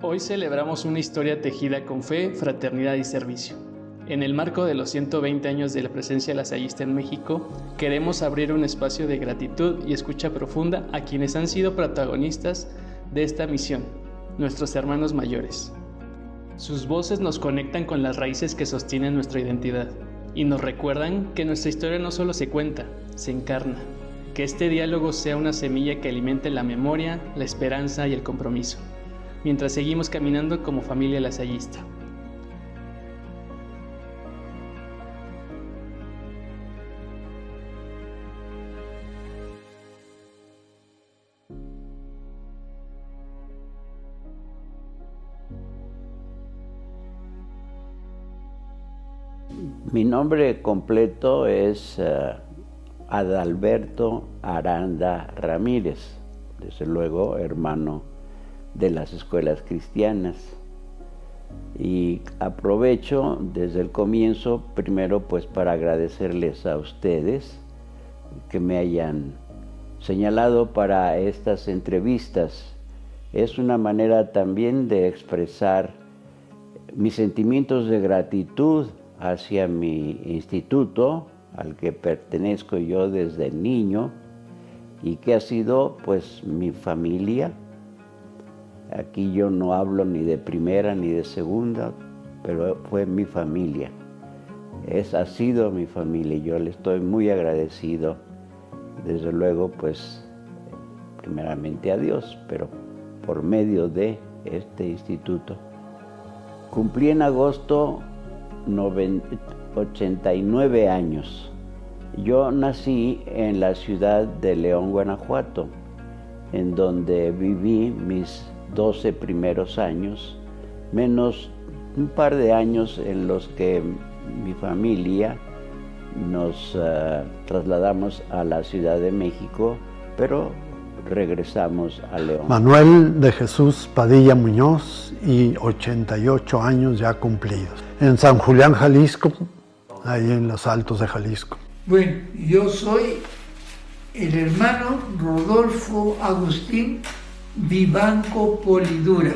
Hoy celebramos una historia tejida con fe, fraternidad y servicio. En el marco de los 120 años de la presencia lasallista en México, queremos abrir un espacio de gratitud y escucha profunda a quienes han sido protagonistas de esta misión, nuestros hermanos mayores. Sus voces nos conectan con las raíces que sostienen nuestra identidad y nos recuerdan que nuestra historia no solo se cuenta, se encarna. Que este diálogo sea una semilla que alimente la memoria, la esperanza y el compromiso, mientras seguimos caminando como familia lasallista. Mi nombre completo es Adalberto Aranda Ramírez, desde luego hermano de las escuelas cristianas. Y aprovecho desde el comienzo, primero pues para agradecerles a ustedes que me hayan señalado para estas entrevistas. Es una manera también de expresar mis sentimientos de gratitud hacia mi instituto, al que pertenezco yo desde niño, y que ha sido pues mi familia. Aquí yo no hablo ni de primera ni de segunda, pero fue mi familia. Ha sido mi familia y yo le estoy muy agradecido, desde luego, pues, primeramente a Dios, pero por medio de este instituto. Cumplí en agosto 89 años. Yo nací en la ciudad de León, Guanajuato, en donde viví mis 12 primeros años, menos un par de años en los que mi familia nos trasladamos a la Ciudad de México, pero regresamos a León. Manuel de Jesús Padilla Muñoz, y 88 años ya cumplidos. En San Julián, Jalisco, ahí en los Altos de Jalisco. Bueno, yo soy el hermano Rodolfo Agustín Vivanco Polidura,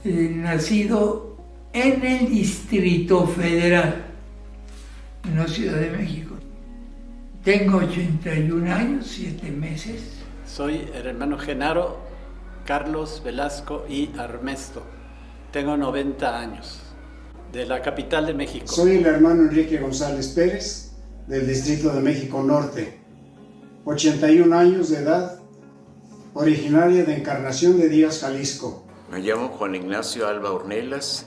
nacido en el Distrito Federal, en la Ciudad de México. Tengo 81 años, 7 meses. Soy el hermano Genaro Carlos Velasco y Armesto. Tengo 90 años, de la capital de México. Soy el hermano Enrique González Pérez, del Distrito de México Norte. 81 años de edad, originaria de Encarnación de Díaz, Jalisco. Me llamo Juan Ignacio Alba Ornelas,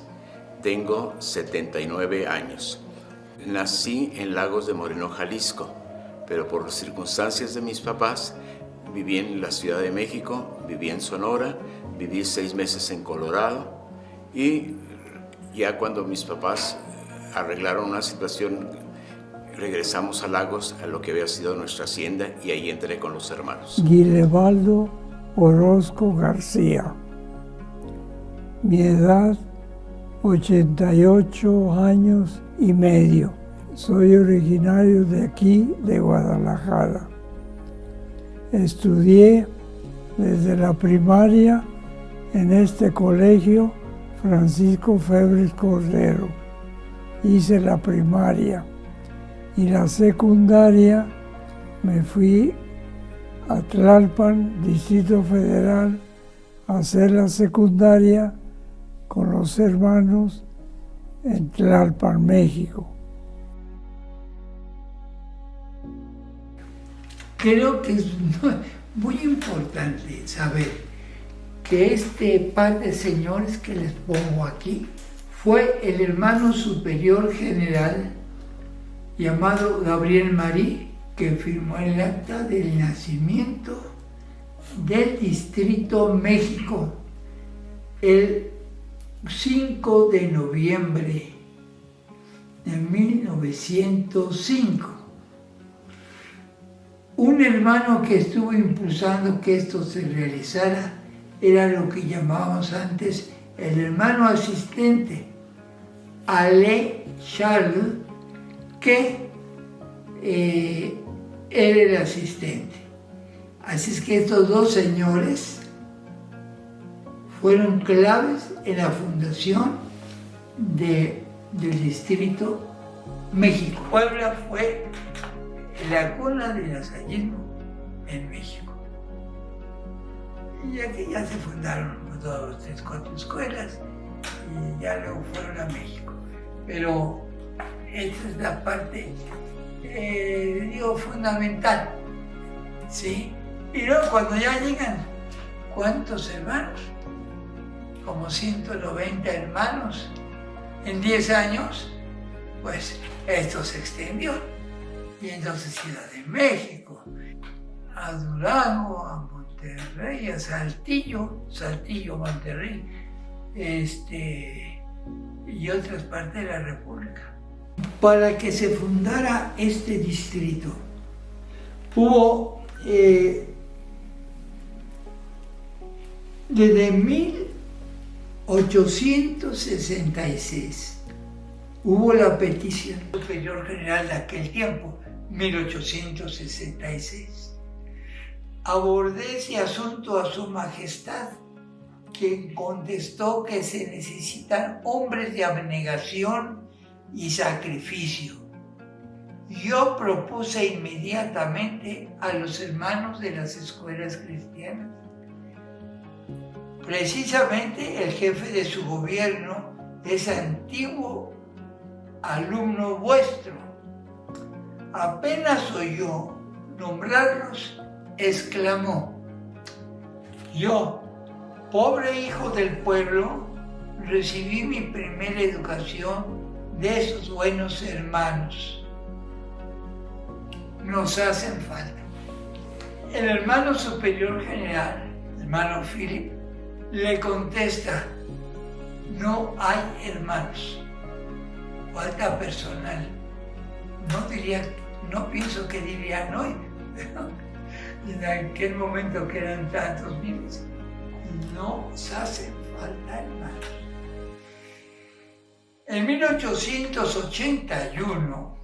tengo 79 años. Nací en Lagos de Moreno, Jalisco, pero por las circunstancias de mis papás, viví en la Ciudad de México, viví en Sonora, viví 6 meses en Colorado, y ya cuando mis papás arreglaron una situación, regresamos a Lagos, a lo que había sido nuestra hacienda, y ahí entré con los hermanos. Guilevaldo Orozco García. Mi edad, 88 años y medio. Soy originario de aquí, de Guadalajara. Estudié desde la primaria en este colegio Francisco Febres Cordero. Hice la primaria y la secundaria me fui a Tlalpan, Distrito Federal, a hacer la secundaria con los hermanos en Tlalpan, México. Creo que es muy importante saber que este par de señores que les pongo aquí fue el hermano superior general llamado Gabriel Marí, que firmó el acta del nacimiento del Distrito México el 5 de noviembre de 1905. Un hermano que estuvo impulsando que esto se realizara era lo que llamábamos antes el hermano asistente, Alain Charles, que él era asistente. Así es que estos dos señores fueron claves en la fundación del Distrito México. Puebla fue la cuna del lasallismo en México. Y aquí ya se fundaron 2, 3, 4 escuelas y ya luego fueron a México. Pero esta es la parte, fundamental, ¿sí? Y luego cuando ya llegan, ¿cuántos hermanos? Como 190 hermanos en 10 años, pues esto se extendió. Y entonces Ciudad de México, a Durango, a Monterrey, a Saltillo, Monterrey, y otras partes de la República. Para que se fundara este distrito, hubo desde 1866 hubo la petición superior general de aquel tiempo, 1866. Abordé ese asunto a su majestad, quien contestó que se necesitan hombres de abnegación y sacrificio. Yo propuse inmediatamente a los hermanos de las escuelas cristianas. Precisamente el jefe de su gobierno es antiguo alumno vuestro. Apenas oyó nombrarlos, exclamó: yo, pobre hijo del pueblo, recibí mi primera educación de esos buenos hermanos. Nos hacen falta. El hermano superior general, hermano Philip, le contesta: no hay hermanos, falta personal. No pienso que dirían hoy, pero en aquel momento que eran tantos niños, nos hacen falta hermanos. En 1881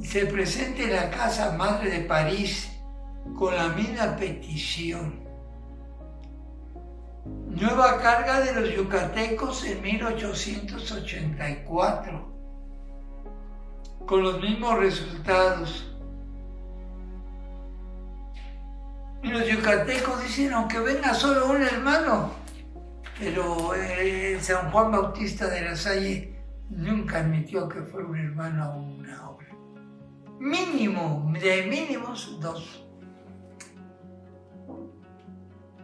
se presenta en la Casa Madre de París con la misma petición. Nueva carga de los yucatecos en 1884, con los mismos resultados. Y los yucatecos dicen, aunque venga solo un hermano, pero San Juan Bautista de la Salle nunca admitió que fuera un hermano a una obra. Mínimo, de mínimos 2.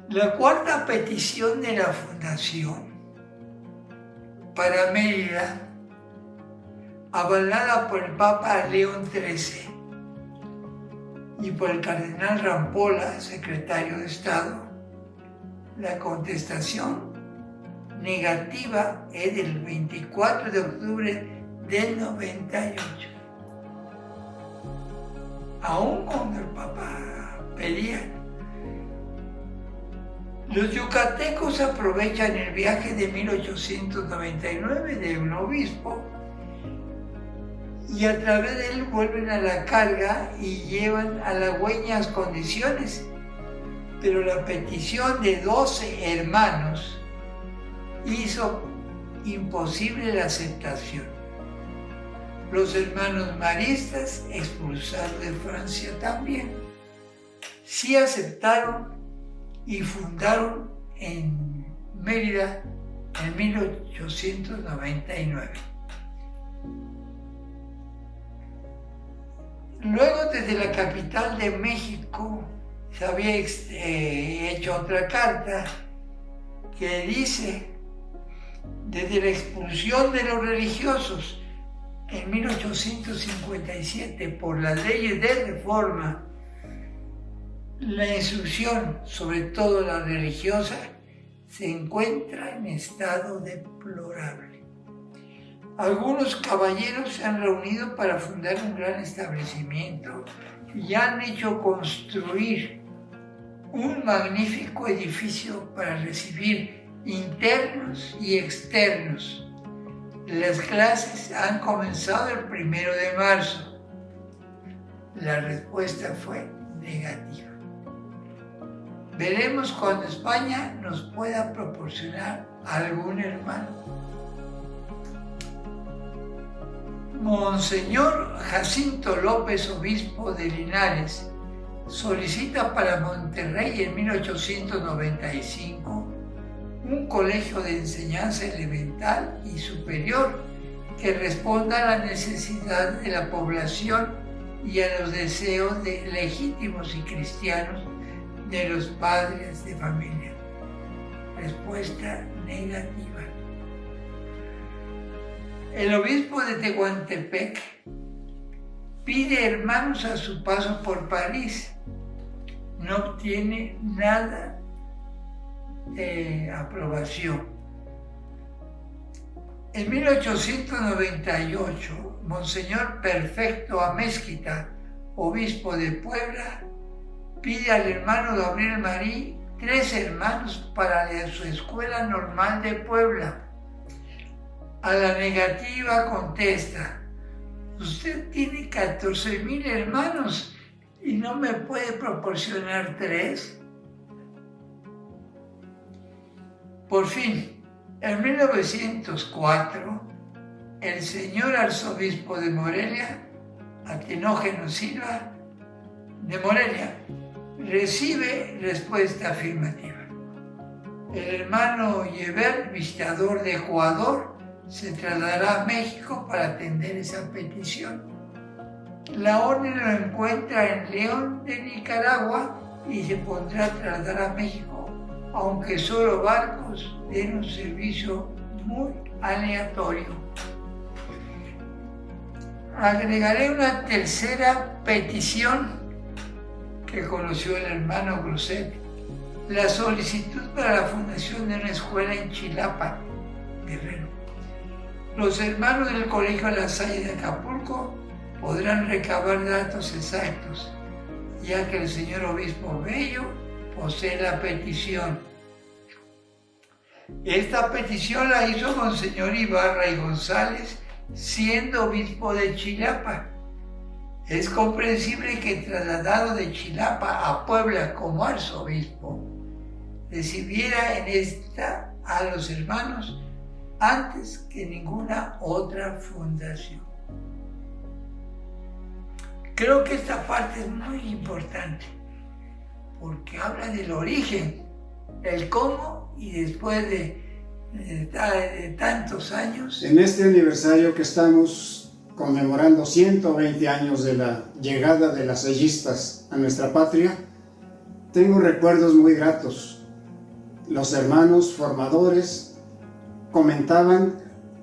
La cuarta petición de la fundación para Mérida, avalada por el Papa León XIII y por el cardenal Rampolla, secretario de Estado, la contestación negativa es del 24 de octubre del 98. Aún cuando el Papa pedía. Los yucatecos aprovechan el viaje de 1899 de un obispo y a través de él vuelven a la carga y llevan halagüeñas condiciones, pero la petición de 12 hermanos hizo imposible la aceptación. Los hermanos maristas, expulsados de Francia también, sí aceptaron y fundaron en Mérida en 1899. Luego, desde la capital de México, se había hecho otra carta que dice: desde la expulsión de los religiosos en 1857 por las leyes de reforma, la instrucción, sobre todo la religiosa, se encuentra en estado deplorable. Algunos caballeros se han reunido para fundar un gran establecimiento y han hecho construir un magnífico edificio para recibir internos y externos. Las clases han comenzado el 1 de marzo. La respuesta fue negativa. Veremos cuando España nos pueda proporcionar algún hermano. Monseñor Jacinto López, obispo de Linares, solicita para Monterrey en 1895 un colegio de enseñanza elemental y superior que responda a la necesidad de la población y a los deseos legítimos y cristianos de los padres de familia. Respuesta negativa. El obispo de Tehuantepec pide hermanos a su paso por París. No obtiene nada de aprobación. En 1898, Monseñor Perfecto Amezquita, obispo de Puebla, pide al hermano Gabriel Marí 3 hermanos para su escuela normal de Puebla. A la negativa contesta: usted tiene 14,000 hermanos y no me puede proporcionar 3. Por fin, en 1904, el señor arzobispo de Morelia, Atenógeno Silva de Morelia, recibe respuesta afirmativa. El hermano Yever, visitador de Ecuador, se trasladará a México para atender esa petición. La orden lo encuentra en León de Nicaragua y se pondrá a trasladar a México, aunque solo barcos den un servicio muy aleatorio. Agregaré una tercera petición que conoció el hermano Groset: la solicitud para la fundación de una escuela en Chilapa, Guerrero. Los hermanos del Colegio La Salle de Acapulco podrán recabar datos exactos, ya que el señor obispo Bello posee la petición. Esta petición la hizo Monseñor Ibarra y González, siendo obispo de Chilapa. Es comprensible que trasladado de Chilapa a Puebla como arzobispo, recibiera en esta a los hermanos antes que ninguna otra fundación. Creo que esta parte es muy importante porque habla del origen, el cómo y después de tantos años. En este aniversario que estamos conmemorando 120 años de la llegada de las sayistas a nuestra patria, tengo recuerdos muy gratos. Los hermanos formadores comentaban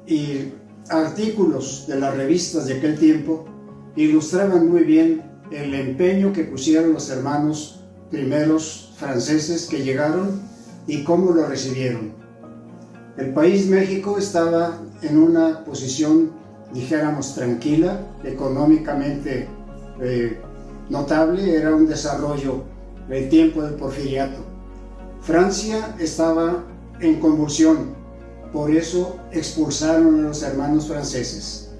y artículos de las revistas de aquel tiempo ilustraban muy bien el empeño que pusieron los hermanos primeros franceses que llegaron y cómo lo recibieron. El país México estaba en una posición, dijéramos, tranquila, económicamente notable, era un desarrollo del tiempo del porfiriato. Francia estaba en convulsión, por eso expulsaron a los hermanos franceses.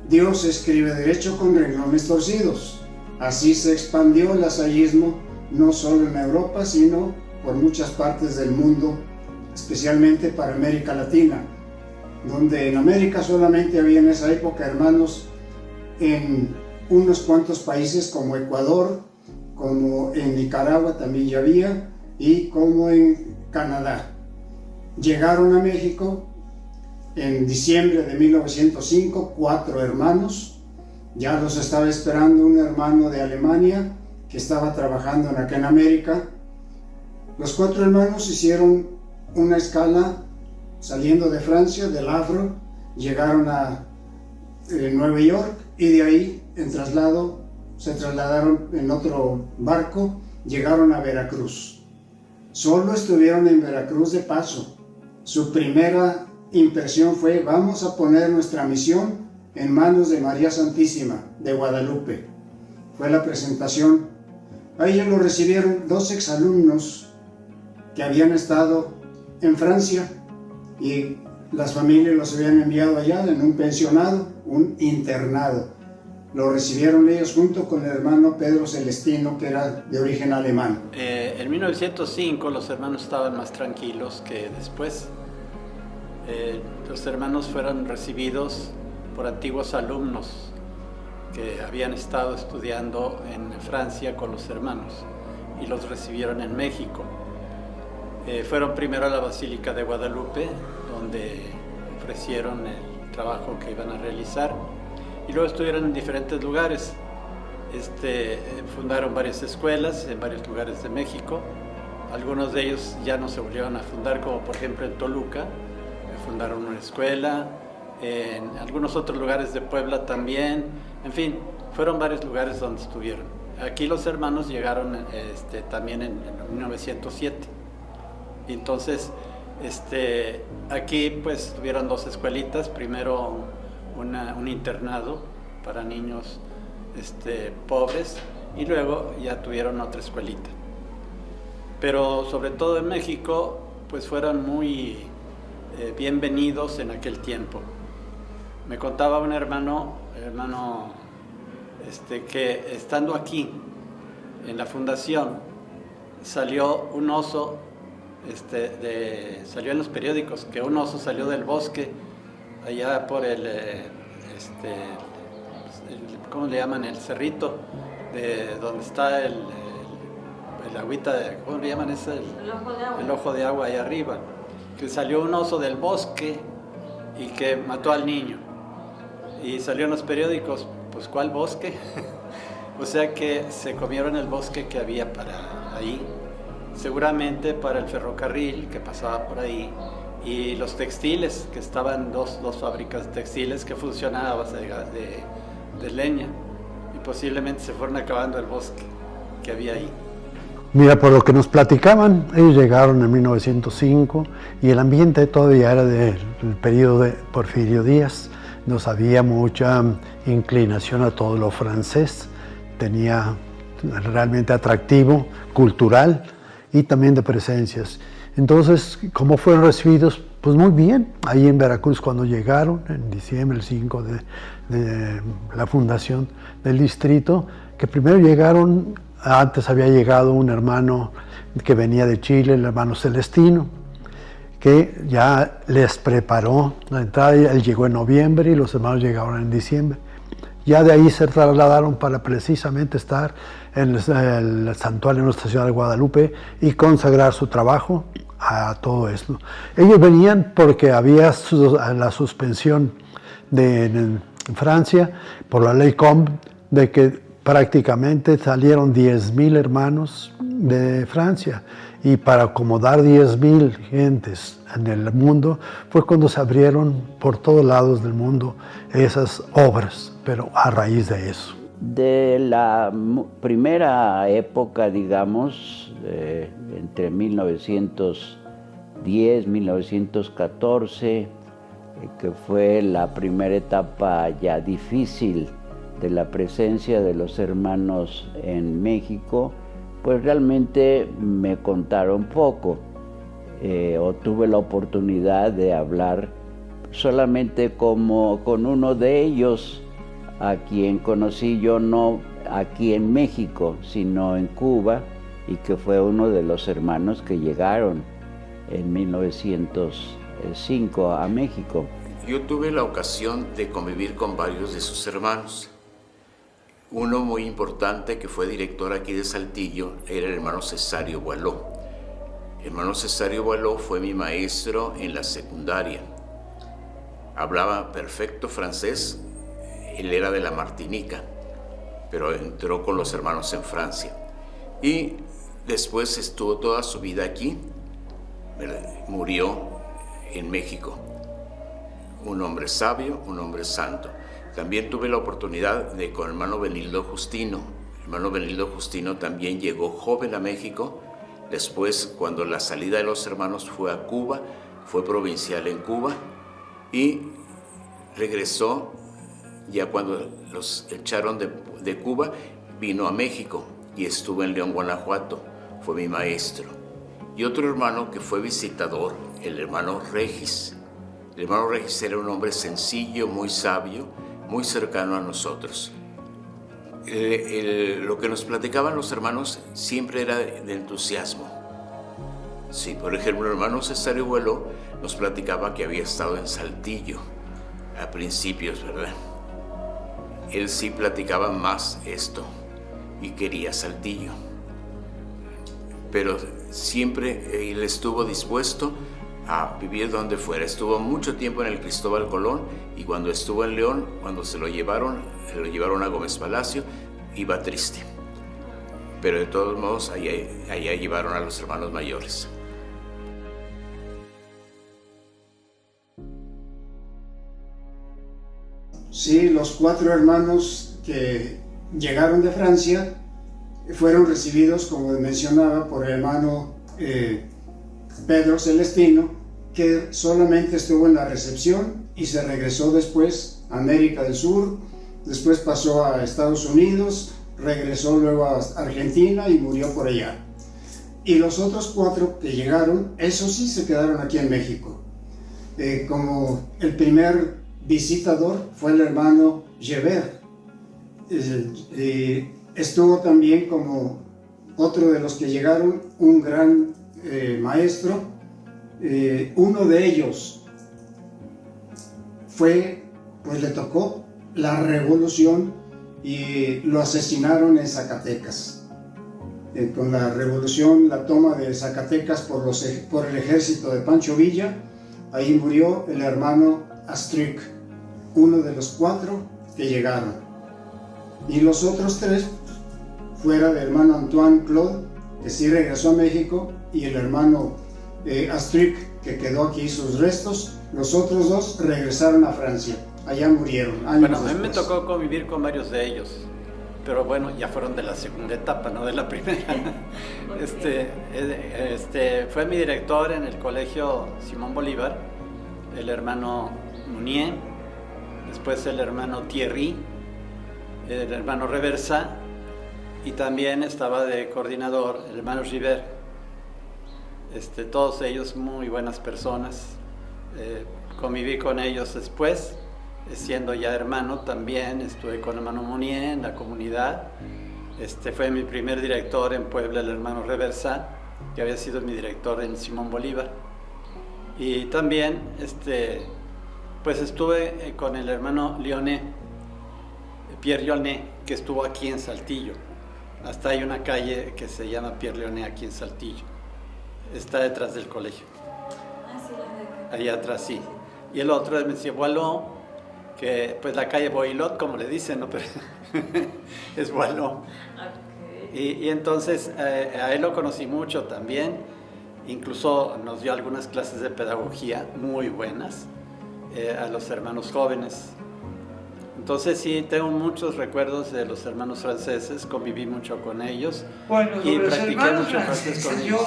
Dios escribe derecho con renglones torcidos. Así se expandió el lasayismo no solo en Europa, sino por muchas partes del mundo, especialmente para América Latina, donde en América solamente había en esa época hermanos en unos cuantos países como Ecuador, como en Nicaragua también ya había, y como en Canadá. Llegaron a México en diciembre de 1905 4 hermanos. Ya los estaba esperando un hermano de Alemania que estaba trabajando acá en América. Los 4 hermanos hicieron una escala saliendo de Francia, del Havre, llegaron a Nueva York y de ahí en traslado se trasladaron en otro barco, llegaron a Veracruz. Solo estuvieron en Veracruz de paso. Su primera impresión fue: vamos a poner nuestra misión en manos de María Santísima de Guadalupe. Fue la presentación. A ellos lo recibieron 2 exalumnos que habían estado en Francia y Las familias los habían enviado allá en un pensionado, un internado. Lo recibieron ellos junto con el hermano Pedro Celestino, que era de origen alemán. En 1905 los hermanos estaban más tranquilos que después. Los hermanos fueron recibidos por antiguos alumnos que habían estado estudiando en Francia con los hermanos y los recibieron en México. Fueron primero a la Basílica de Guadalupe, donde ofrecieron el trabajo que iban a realizar, y luego estuvieron en diferentes lugares. Fundaron varias escuelas en varios lugares de México. Algunos de ellos ya no se volvieron a fundar, como por ejemplo en Toluca, fundaron una escuela, en algunos otros lugares de Puebla también. En fin, fueron varios lugares donde estuvieron. Aquí los hermanos llegaron también en 1907. Entonces, aquí pues tuvieron dos escuelitas, primero un internado para niños pobres, y luego ya tuvieron otra escuelita. Pero sobre todo en México, pues fueron muy bienvenidos en aquel tiempo. Me contaba un hermano que estando aquí en la fundación salió un oso, salió en los periódicos que un oso salió del bosque allá por ¿cómo le llaman? El cerrito de donde está el agüita, ¿cómo le llaman ese? El ojo de agua. El ojo de agua ahí arriba. Que salió un oso del bosque y que mató al niño. Y salió en los periódicos, pues ¿cuál bosque? O sea que se comieron el bosque que había para ahí, seguramente para el ferrocarril que pasaba por ahí, y los textiles, que estaban dos fábricas textiles que funcionaban a base de leña, y posiblemente se fueron acabando el bosque que había ahí. Mira, por lo que nos platicaban, ellos llegaron en 1905 y el ambiente todavía era del periodo de Porfirio Díaz. Nos había mucha inclinación a todo lo francés, tenía realmente atractivo, cultural y también de presencias. Entonces, ¿cómo fueron recibidos? Pues muy bien, ahí en Veracruz cuando llegaron, en diciembre, el 5 de la fundación del distrito, que primero llegaron. Antes había llegado un hermano que venía de Chile, el hermano Celestino, que ya les preparó la entrada. Él llegó en noviembre y los hermanos llegaron en diciembre. Ya de ahí se trasladaron para precisamente estar en el santuario de Nuestra Señora de Guadalupe y consagrar su trabajo a todo esto. Ellos venían porque había la suspensión en Francia por la ley Combes de que prácticamente salieron 10,000 hermanos de Francia, y para acomodar 10,000 gentes en el mundo fue cuando se abrieron por todos lados del mundo esas obras, pero a raíz de eso. De la primera época, digamos, entre 1910 y 1914, que fue la primera etapa ya difícil de la presencia de los hermanos en México, pues realmente me contaron poco. O tuve la oportunidad de hablar solamente con uno de ellos, a quien conocí yo no aquí en México, sino en Cuba, y que fue uno de los hermanos que llegaron en 1905 a México. Yo tuve la ocasión de convivir con varios de sus hermanos. Uno muy importante, que fue director aquí de Saltillo, era el hermano Cesario Boileau. El hermano Cesario Boileau fue mi maestro en la secundaria. Hablaba perfecto francés, él era de la Martinica, pero entró con los hermanos en Francia. Y después estuvo toda su vida aquí, murió en México. Un hombre sabio, un hombre santo. También tuve la oportunidad de con el hermano Benildo Justino. El hermano Benildo Justino también llegó joven a México. Después, cuando la salida de los hermanos fue a Cuba, fue provincial en Cuba y regresó. Ya cuando los echaron de Cuba, vino a México y estuvo en León, Guanajuato. Fue mi maestro. Y otro hermano que fue visitador, el hermano Regis, El hermano Regis era un hombre sencillo, muy sabio, muy cercano a nosotros. Lo que nos platicaban los hermanos siempre era de entusiasmo. Sí, por ejemplo, el hermano Cesario Boileau nos platicaba que había estado en Saltillo a principios, ¿verdad? Él sí platicaba más esto y quería Saltillo. Pero siempre él estuvo dispuesto a vivir donde fuera. Estuvo mucho tiempo en el Cristóbal Colón y cuando estuvo en León, cuando se lo llevaron a Gómez Palacio, iba triste. Pero de todos modos, allá llevaron a los hermanos mayores. Sí, los 4 hermanos que llegaron de Francia fueron recibidos, como mencionaba, por el hermano Pedro Celestino, que solamente estuvo en la recepción y se regresó después a América del Sur, después pasó a Estados Unidos, regresó luego a Argentina y murió por allá. Y los otros 4 que llegaron, esos sí se quedaron aquí en México. Como el primer visitador fue el hermano Gebert. Estuvo también como otro de los que llegaron, un gran maestro. Uno de ellos le tocó la revolución y lo asesinaron en Zacatecas. Con la revolución, la toma de Zacatecas por el ejército de Pancho Villa, ahí murió el hermano Astruc, uno de los 4 que llegaron. Y los otros 3, fuera del hermano Antoine Claude, que sí regresó a México, y el hermano Astruc, que quedó aquí sus restos, los otros 2 regresaron a Francia. Allá murieron años Bueno, a mí después. me tocó convivir con varios de ellos, pero bueno, ya fueron de la segunda etapa, no de la primera. Fue mi director en el colegio Simón Bolívar, el hermano Munier, después el hermano Thierry, el hermano Reversa, y también estaba de coordinador el hermano River. Todos ellos muy buenas personas. Conviví con ellos después, siendo ya hermano también, estuve con el hermano Munier en la comunidad. Fue mi primer director en Puebla, el hermano Reversa, que había sido mi director en Simón Bolívar. Y también pues estuve con el hermano Lyonnais, Pierre Lyonnais, que estuvo aquí en Saltillo. Hasta hay una calle que se llama Pierre Lyonnais aquí en Saltillo. Está detrás del colegio. Allá atrás, sí. Y el otro es Monsieur Boileau, que pues la calle Boilot, como le dicen, ¿no? Pero es Boileau. Okay. Y entonces a él lo conocí mucho también. Incluso nos dio algunas clases de pedagogía muy buenas a los hermanos jóvenes. Entonces sí, tengo muchos recuerdos de los hermanos franceses, conviví mucho con ellos. Bueno, y los practiqué hermanos mucho francés con ellos.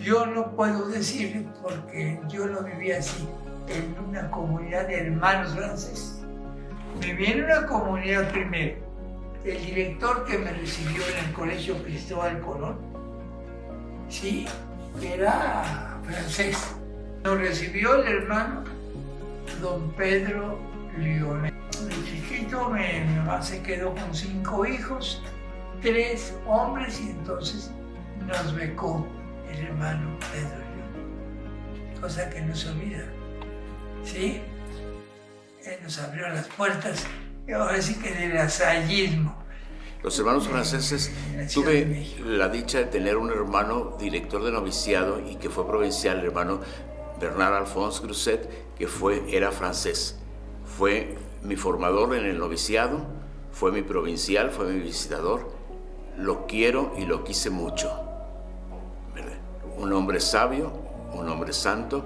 Yo no puedo decir, porque yo no vivía así, en una comunidad de hermanos franceses. Viví en una comunidad primero. El director que me recibió en el colegio Cristóbal Colón, sí, era francés. Nos recibió el hermano don Pedro Lyonnais. De chiquito mi mamá se quedó con 5 hijos, 3 hombres, y entonces nos becó el hermano Pedro Lyonnais, cosa que no se olvida, ¿sí? Él nos abrió las puertas, y ahora sí que del lasallismo. Los hermanos franceses, tuve la dicha de tener un hermano director de noviciado y que fue provincial, el hermano Bernard Alphonse Grousset, que era francés. Fue mi formador en el noviciado, fue mi provincial, fue mi visitador. Lo quiero y lo quise mucho, ¿verdad? Un hombre sabio, un hombre santo,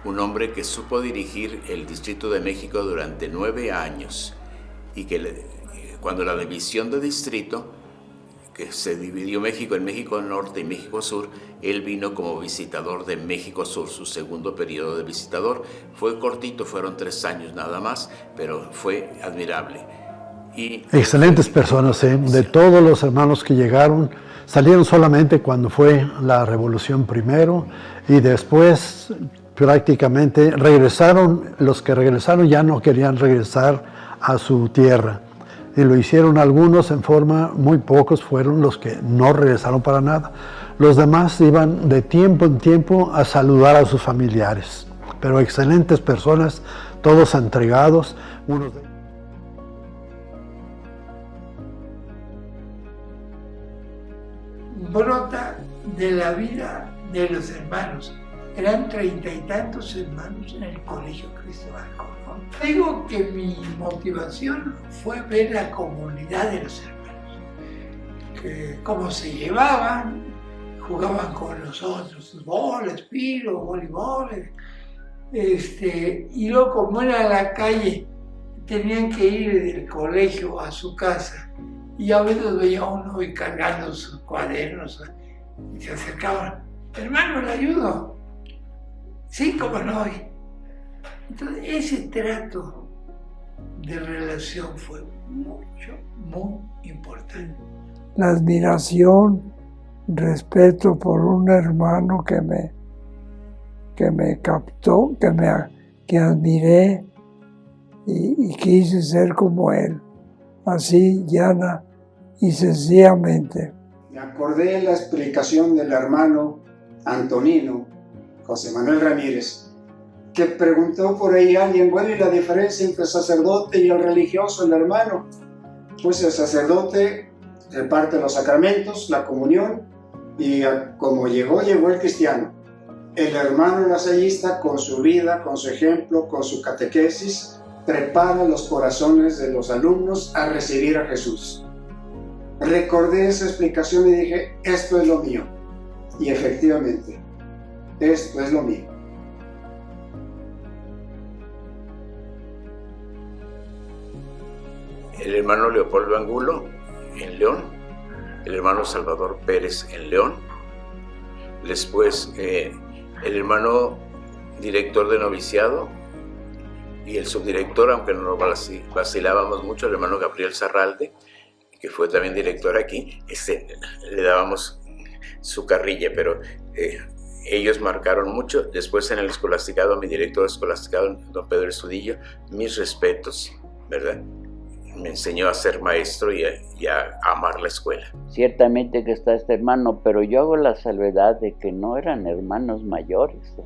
un hombre que supo dirigir el Distrito de México durante 9 años y que cuando la división de distrito, que se dividió México en México Norte y México Sur, él vino como visitador de México Sur, su segundo periodo de visitador. Fue cortito, fueron 3 años nada más, pero fue admirable. Y excelentes personas, ¿eh? De todos los hermanos que llegaron, salieron solamente cuando fue la revolución primero y después prácticamente regresaron, los que regresaron ya no querían regresar a su tierra. Y lo hicieron algunos en forma, muy pocos fueron los que no regresaron para nada. Los demás iban de tiempo en tiempo a saludar a sus familiares. Pero excelentes personas, todos entregados, unos de brota de la vida de los hermanos. Eran 30 y tantos hermanos en el Colegio Cristóbal Colón. Digo que mi motivación fue ver la comunidad de los hermanos, que cómo se llevaban, jugaban con los otros, fútbol, espiro, voleibol, y luego como era la calle, tenían que ir del colegio a su casa. Y a veces veía uno y cargando sus cuadernos y se acercaban, hermano, ¿le ayudo? Sí, cómo no. Entonces ese trato de relación fue muy importante. La admiración, respeto por un hermano que me captó, que admiré y quise ser como él, así, llana y sencillamente. Me acordé de la explicación del hermano Antonino, José Manuel Ramírez, que preguntó por ahí a alguien, bueno, ¿y la diferencia entre el sacerdote y el religioso, el hermano? Pues el sacerdote reparte los sacramentos, la comunión, y como llegó el cristiano. El hermano lasallista, con su vida, con su ejemplo, con su catequesis, prepara los corazones de los alumnos a recibir a Jesús. Recordé esa explicación y dije, esto es lo mío. Y efectivamente, esto es lo mío. El hermano Leopoldo Angulo en León, el hermano Salvador Pérez en León, después el hermano director de noviciado y el subdirector, aunque no vacilábamos mucho, el hermano Gabriel Zarralde, que fue también director aquí, le dábamos su carrilla, pero ellos marcaron mucho. Después en el escolasticado, mi director de escolasticado, don Pedro Estudillo, mis respetos, ¿verdad? Me enseñó a ser maestro y a amar la escuela. Ciertamente que está este hermano, pero yo hago la salvedad de que no eran hermanos mayores.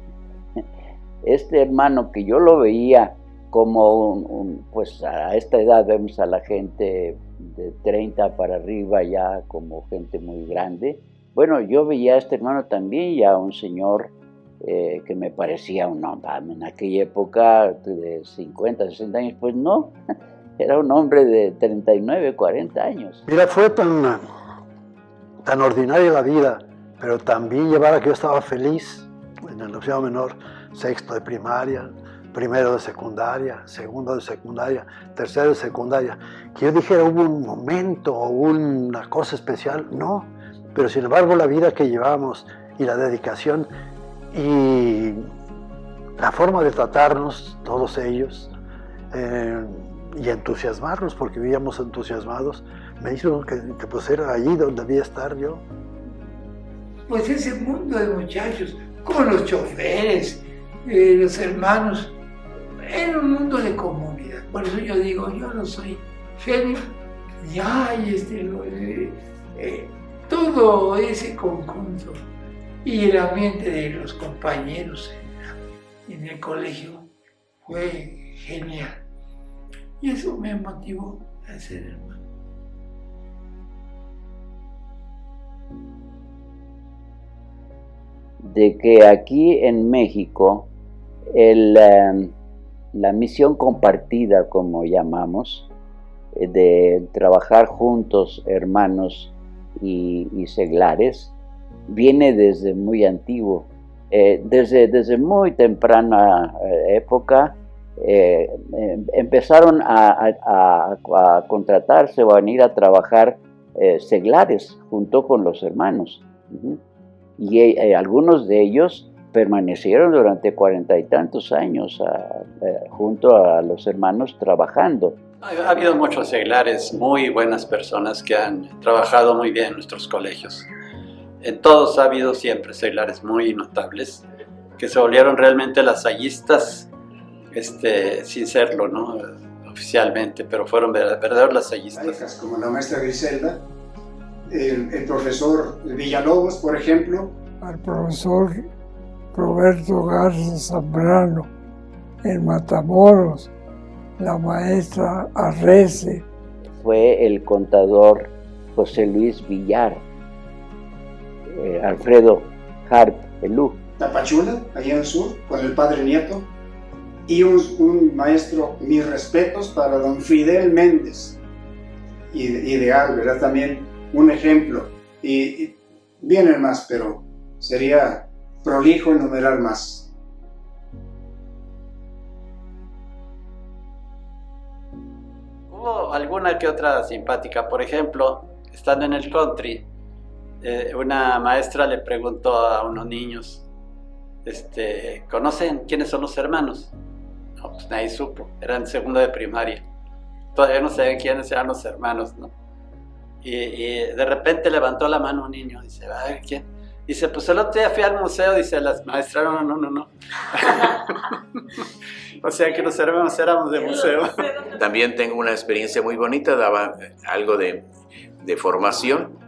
Este hermano que yo lo veía como pues a esta edad vemos a la gente de 30 para arriba ya como gente muy grande. Bueno, yo veía a este hermano también ya un señor que me parecía un hombre en aquella época de 50, 60 años, pues no, era un hombre de 39, 40 años. Mira, fue tan ordinaria la vida, pero también llevaba que yo estaba feliz en el noviciado menor, sexto de primaria, primero de secundaria, segundo de secundaria, tercero de secundaria. Que yo dijera, hubo un momento o una cosa especial, no. Pero sin embargo la vida que llevamos y la dedicación y la forma de tratarnos, todos ellos, y entusiasmarnos, porque vivíamos entusiasmados, me hizo que pues era allí donde debía estar yo. Pues ese mundo de muchachos, con los choferes, los hermanos, era un mundo de comunidad. Por eso yo digo, yo no soy genio, y hay todo ese conjunto y el ambiente de los compañeros en el colegio fue genial. Y eso me motivó a ser hermano. De que aquí en México la misión compartida, como llamamos, de trabajar juntos, hermanos y seglares, viene desde muy antiguo. Desde muy temprana época empezaron a contratarse o a venir a trabajar seglares junto con los hermanos. Y algunos de ellos permanecieron durante 40 y tantos años junto a los hermanos trabajando. Ha habido muchos seglares, muy buenas personas que han trabajado muy bien en nuestros colegios. En todos ha habido siempre seglares muy notables que se volvieron realmente lasallistas, sin serlo, ¿no? Oficialmente, pero fueron verdaderos lasallistas. Como la maestra Griselda, el profesor Villalobos, por ejemplo. Al profesor Roberto Garza Zambrano en Matamoros, la maestra Arrece. Fue el contador José Luis Villar, Alfredo Harp Elú. Tapachula, allá en el sur, con el padre Nieto. Y un maestro, mis respetos para don Fidel Méndez, ideal, ¿verdad? También un ejemplo. Y vienen más, pero sería prolijo enumerar más. Hubo alguna que otra simpática. Por ejemplo, estando en el country, una maestra le preguntó a unos niños, ¿conocen quiénes son los hermanos? No, pues nadie supo, eran segundo de primaria. Todavía no sabían quiénes eran los hermanos, ¿no? Y de repente levantó la mano un niño, dice, a ver, ¿quién? Dice, pues el otro día fui al museo, dice las maestras, no. O sea que los hermanos éramos de museo. También tengo una experiencia muy bonita, daba algo de formación,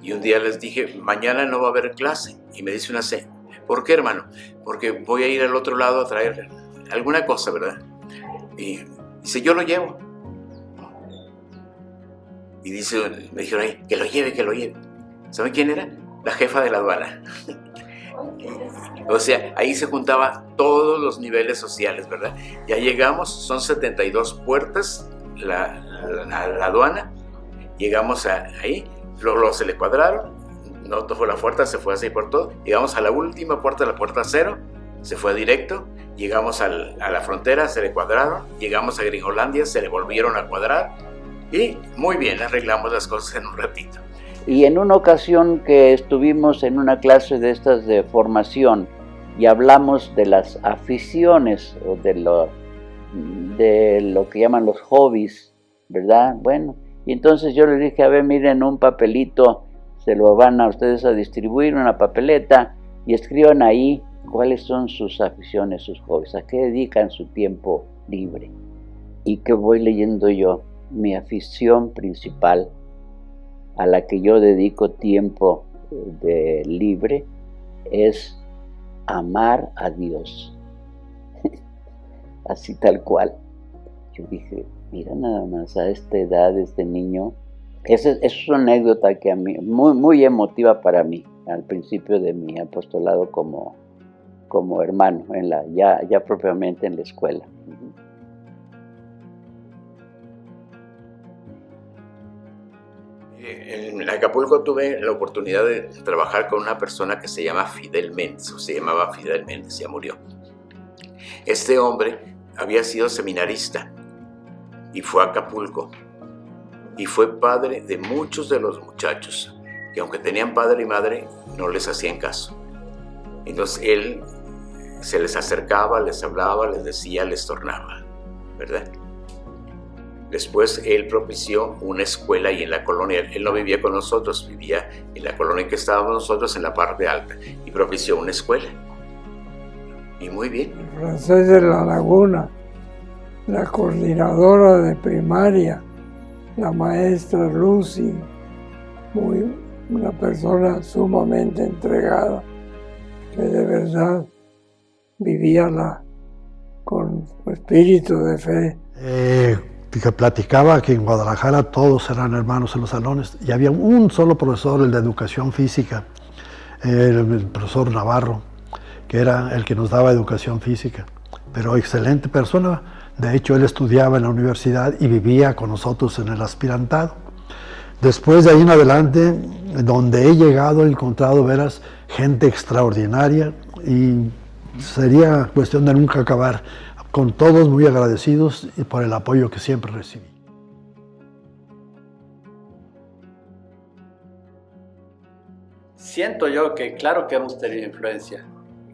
y un día les dije, mañana no va a haber clase. Y me dice una C, ¿por qué, hermano? Porque voy a ir al otro lado a traer alguna cosa, ¿verdad? Y dice, yo lo llevo. Y dice, me dijeron, que lo lleve. ¿Saben quién era? La jefa de la aduana. O sea, ahí se juntaban todos los niveles sociales, ¿verdad? Ya llegamos, son 72 puertas la aduana, llegamos ahí, luego se le cuadraron, no fue la puerta, se fue así por todo, llegamos a la última puerta, la puerta 0, se fue directo, llegamos a la frontera, se le cuadraron, llegamos a Gringolandia, se le volvieron a cuadrar, y muy bien, arreglamos las cosas en un ratito. Y en una ocasión que estuvimos en una clase de estas de formación y hablamos de las aficiones o de lo que llaman los hobbies, ¿verdad? Bueno, y entonces yo les dije, a ver, miren un papelito, se lo van a ustedes a distribuir, una papeleta, y escriban ahí cuáles son sus aficiones, sus hobbies, a qué dedican su tiempo libre. ¿Y qué voy leyendo yo? Mi afición principal, a la que yo dedico tiempo libre, es amar a Dios. Así tal cual. Yo dije, mira nada más a esta edad, este niño. Esa es una anécdota que a mí, muy, muy emotiva para mí, al principio de mi apostolado como hermano, ya propiamente en la escuela. En Acapulco tuve la oportunidad de trabajar con una persona que se llamaba Fidel Méndez, ya murió. Este hombre había sido seminarista y fue a Acapulco y fue padre de muchos de los muchachos que, aunque tenían padre y madre, no les hacían caso. Entonces él se les acercaba, les hablaba, les decía, les tornaba, ¿verdad? Después él propició una escuela y en la colonia, él no vivía con nosotros, vivía en la colonia que estábamos nosotros en la parte alta, y propició una escuela. Y muy bien. El francés de la Laguna, la coordinadora de primaria, la maestra Lucy, una persona sumamente entregada, que de verdad vivía con espíritu de fe. Que platicaba que en Guadalajara todos eran hermanos en los salones y había un solo profesor, el de educación física, el profesor Navarro, que era el que nos daba educación física, pero excelente persona. De hecho, él estudiaba en la universidad y vivía con nosotros en el aspirantado. Después de ahí en adelante, donde he llegado, he encontrado veras gente extraordinaria y sería cuestión de nunca acabar. Con todos muy agradecidos y por el apoyo que siempre recibí. Siento yo que claro que hemos tenido influencia.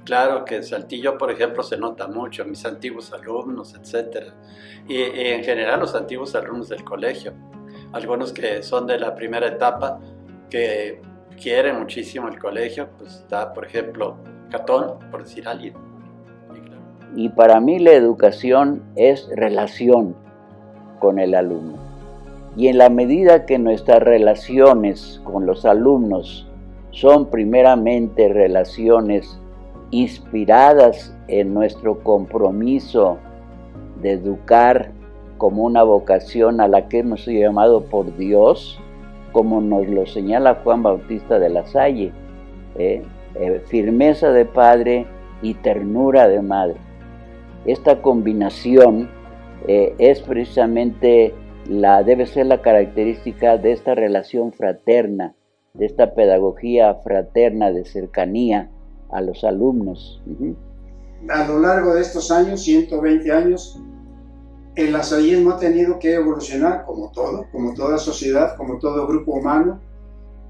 Claro que en Saltillo, por ejemplo, se nota mucho, mis antiguos alumnos, etc. Y en general los antiguos alumnos del colegio. Algunos que son de la primera etapa, que quieren muchísimo el colegio, pues está, por ejemplo, Catón, por decir alguien. Y para mí la educación es relación con el alumno. Y en la medida que nuestras relaciones con los alumnos son primeramente relaciones inspiradas en nuestro compromiso de educar como una vocación a la que hemos sido llamados por Dios, como nos lo señala Juan Bautista de la Salle, firmeza de padre y ternura de madre. Esta combinación es precisamente debe ser la característica de esta relación fraterna, de esta pedagogía fraterna de cercanía a los alumnos. A lo largo de estos años, 120 años, el lasallismo ha tenido que evolucionar como toda sociedad, como todo grupo humano,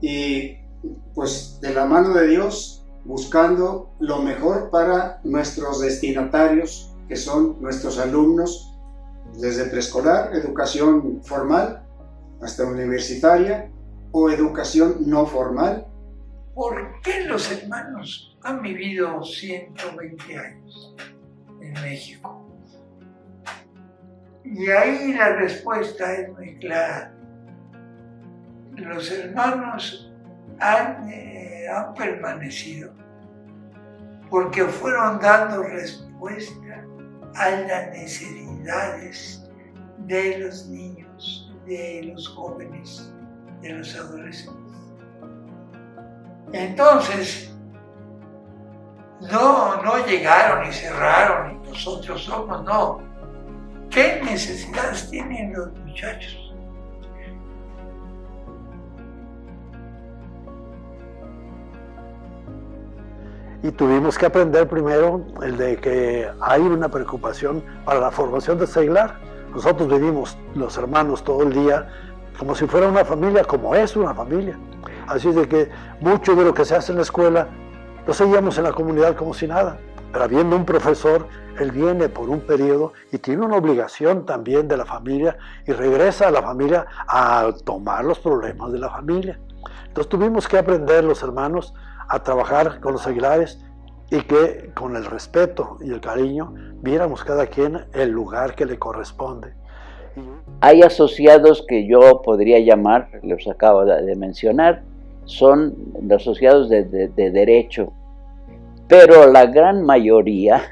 y pues de la mano de Dios, buscando lo mejor para nuestros destinatarios, que son nuestros alumnos, desde preescolar, educación formal, hasta universitaria, o educación no formal. ¿Por qué los hermanos han vivido 120 años en México? Y ahí la respuesta es muy clara. Los hermanos han permanecido porque fueron dando respuesta a las necesidades de los niños, de los jóvenes, de los adolescentes. Entonces, no llegaron y cerraron y nosotros somos, no. ¿Qué necesidades tienen los muchachos? Y tuvimos que aprender primero el de que hay una preocupación para la formación de seglar. Nosotros vivimos los hermanos todo el día como si fuera una familia, como es una familia. Así de que mucho de lo que se hace en la escuela lo seguíamos en la comunidad como si nada. Pero habiendo un profesor, él viene por un periodo y tiene una obligación también de la familia y regresa a la familia a tomar los problemas de la familia. Entonces tuvimos que aprender los hermanos a trabajar con los seglares y que con el respeto y el cariño viéramos cada quien el lugar que le corresponde. Hay asociados que yo podría llamar, los acabo de mencionar, son los asociados de derecho, pero la gran mayoría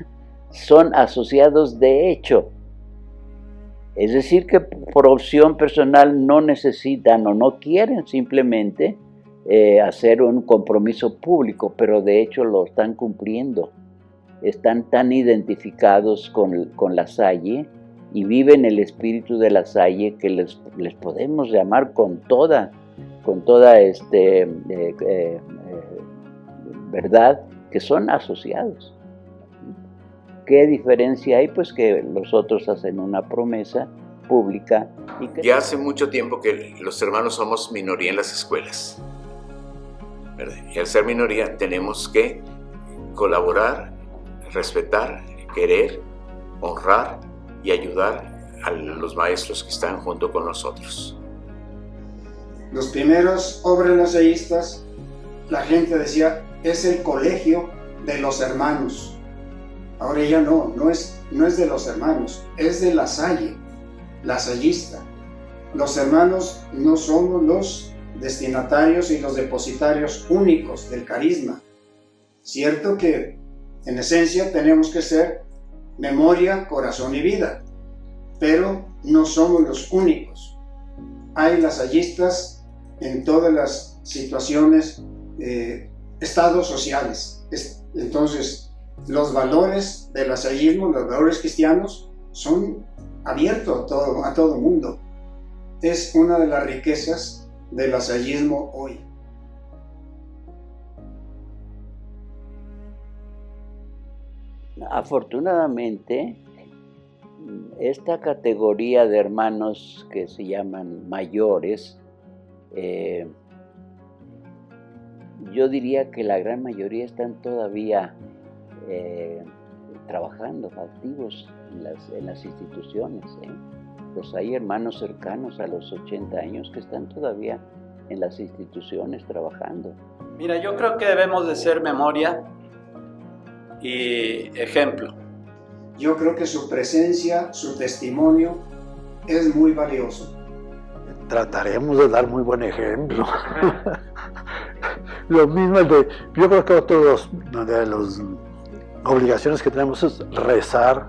son asociados de hecho. Es decir, que por opción personal no necesitan o no quieren simplemente hacer un compromiso público, pero de hecho lo están cumpliendo. Están tan identificados con la Salle y viven el espíritu de la Salle que les podemos llamar con toda verdad que son asociados. ¿Qué diferencia hay? Pues que los otros hacen una promesa pública. Ya hace mucho tiempo que los hermanos somos minoría en las escuelas, ¿verdad? Y al ser minoría tenemos que colaborar, respetar, querer, honrar y ayudar a los maestros que están junto con nosotros. Los primeros obras lasallistas, la gente decía, es el colegio de los hermanos. Ahora ya no es de los hermanos, es de la Salle, lasallista. Los hermanos no somos los destinatarios y los depositarios únicos del carisma. Cierto que en esencia tenemos que ser memoria, corazón y vida, pero no somos los únicos. Hay lasallistas en todas las situaciones, estados sociales. Entonces, los valores del lasallismo, los valores cristianos, son abiertos a todo mundo. Es una de las riquezas del lasallismo hoy. Afortunadamente, esta categoría de hermanos que se llaman mayores, yo diría que la gran mayoría están todavía trabajando, activos en las instituciones. Pues hay hermanos cercanos a los 80 años que están todavía en las instituciones trabajando. Mira, yo creo que debemos de ser memoria y ejemplo. Yo creo que su presencia, su testimonio es muy valioso. Trataremos de dar muy buen ejemplo. Lo mismo, yo creo que otra de las obligaciones que tenemos es rezar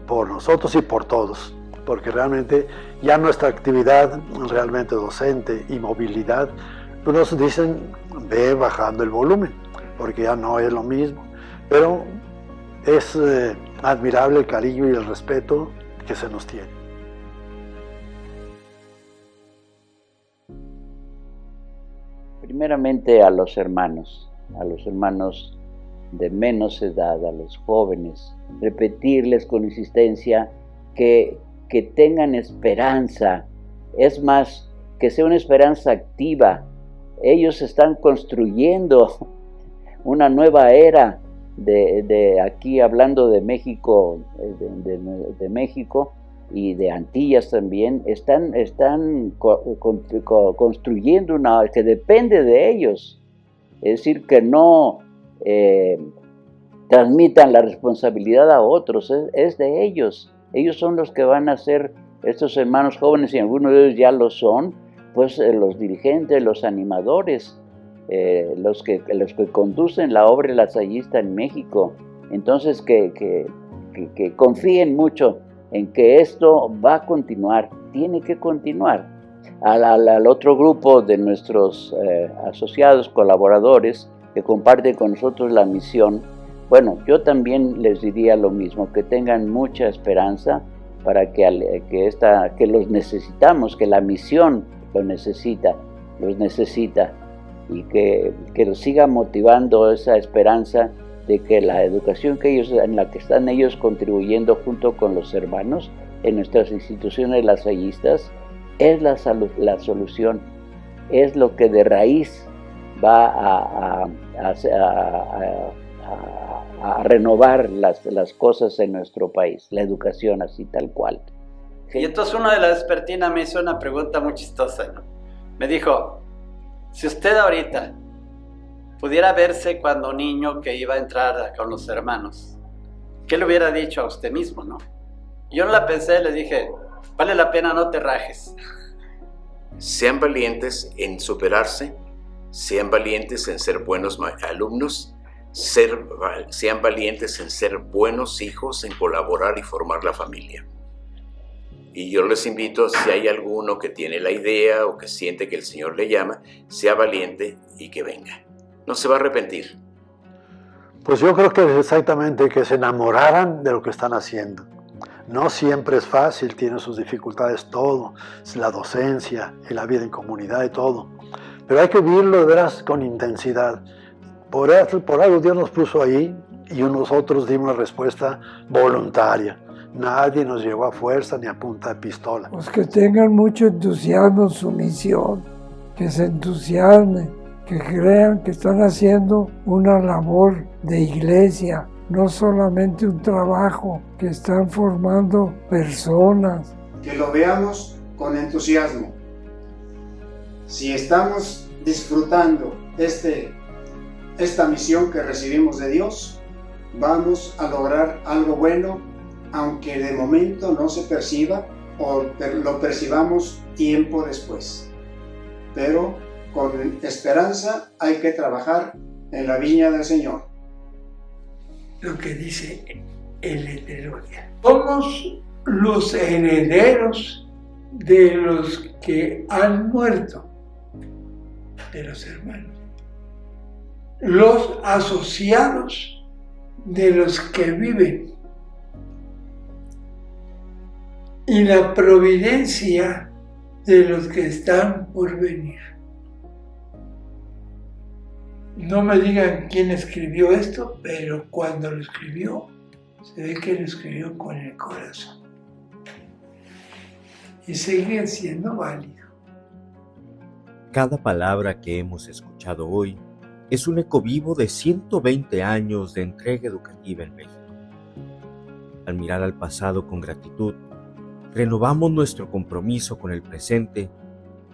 por nosotros y por todos, porque realmente ya nuestra actividad realmente docente y movilidad, pues nos dicen, ve bajando el volumen, porque ya no es lo mismo, pero es admirable el cariño y el respeto que se nos tiene. Primeramente a los hermanos de menos edad, a los jóvenes, repetirles con insistencia que tengan esperanza, es más, que sea una esperanza activa. Ellos están construyendo una nueva era de aquí, hablando de México, de México y de Antillas también, están construyendo una que depende de ellos. Es decir, que no transmitan la responsabilidad a otros, es de ellos. Ellos son los que van a ser, estos hermanos jóvenes, y algunos de ellos ya lo son, pues los dirigentes, los animadores, los que conducen la obra lasallista en México. Entonces que confíen mucho en que esto va a continuar, tiene que continuar. Al otro grupo de nuestros asociados, colaboradores, que comparten con nosotros la misión, bueno, yo también les diría lo mismo, que tengan mucha esperanza para que los necesitamos, que la misión los necesita, y que los siga motivando esa esperanza de que la educación en la que están ellos contribuyendo junto con los hermanos en nuestras instituciones lasallistas es la solución, es lo que de raíz va a renovar las cosas en nuestro país, la educación así tal cual. Y entonces una de las vespertinas me hizo una pregunta muy chistosa, ¿no? Me dijo, si usted ahorita pudiera verse cuando niño que iba a entrar con los hermanos, ¿qué le hubiera dicho a usted mismo, no? Yo no la pensé, le dije, vale la pena, no te rajes. Sean valientes en superarse, sean valientes en ser buenos alumnos, sean valientes en ser buenos hijos, en colaborar y formar la familia. Y yo les invito, si hay alguno que tiene la idea o que siente que el Señor le llama, sea valiente y que venga. No se va a arrepentir. Pues yo creo que es exactamente que se enamoraran de lo que están haciendo. No siempre es fácil, tiene sus dificultades todo, la docencia y la vida en comunidad y todo. Pero hay que vivirlo de veras con intensidad. Por algo Dios nos puso ahí y nosotros dimos una respuesta voluntaria. Nadie nos llevó a fuerza ni a punta de pistola. Pues que tengan mucho entusiasmo en su misión, que se entusiasmen, que crean que están haciendo una labor de iglesia, no solamente un trabajo, que están formando personas. Que lo veamos con entusiasmo. Si estamos disfrutando esta misión que recibimos de Dios, vamos a lograr algo bueno, aunque de momento no se perciba o lo percibamos tiempo después. Pero con esperanza hay que trabajar en la viña del Señor. Lo que dice el letrero. Somos los herederos de los que han muerto, de los hermanos. Los asociados de los que viven. Y la providencia de los que están por venir. No me digan quién escribió esto, pero cuando lo escribió, se ve que lo escribió con el corazón. Y sigue siendo válido. Cada palabra que hemos escuchado hoy es un eco vivo de 120 años de entrega educativa en México. Al mirar al pasado con gratitud, renovamos nuestro compromiso con el presente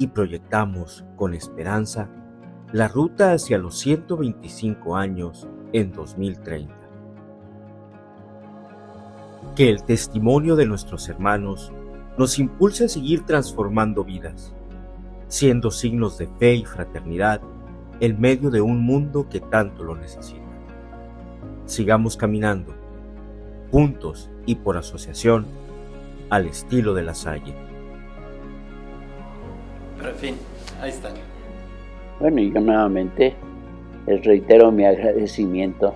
y proyectamos con esperanza la ruta hacia los 125 años en 2030. Que el testimonio de nuestros hermanos nos impulse a seguir transformando vidas, siendo signos de fe y fraternidad en medio de un mundo que tanto lo necesita. Sigamos caminando, juntos y por asociación, al estilo de La Salle. Pero en fin, ahí están. Bueno, y yo nuevamente les reitero mi agradecimiento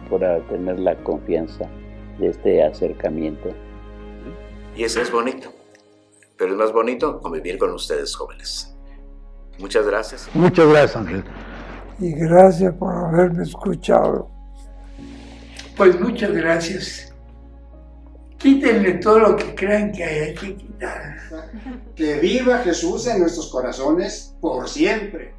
por tener la confianza de este acercamiento. Y eso es bonito, pero es más bonito convivir con ustedes, jóvenes. Muchas gracias. Muchas gracias, Ángel. Y gracias por haberme escuchado. Pues muchas gracias. Quítenle todo lo que crean que hay que quitar. Que viva Jesús en nuestros corazones por siempre.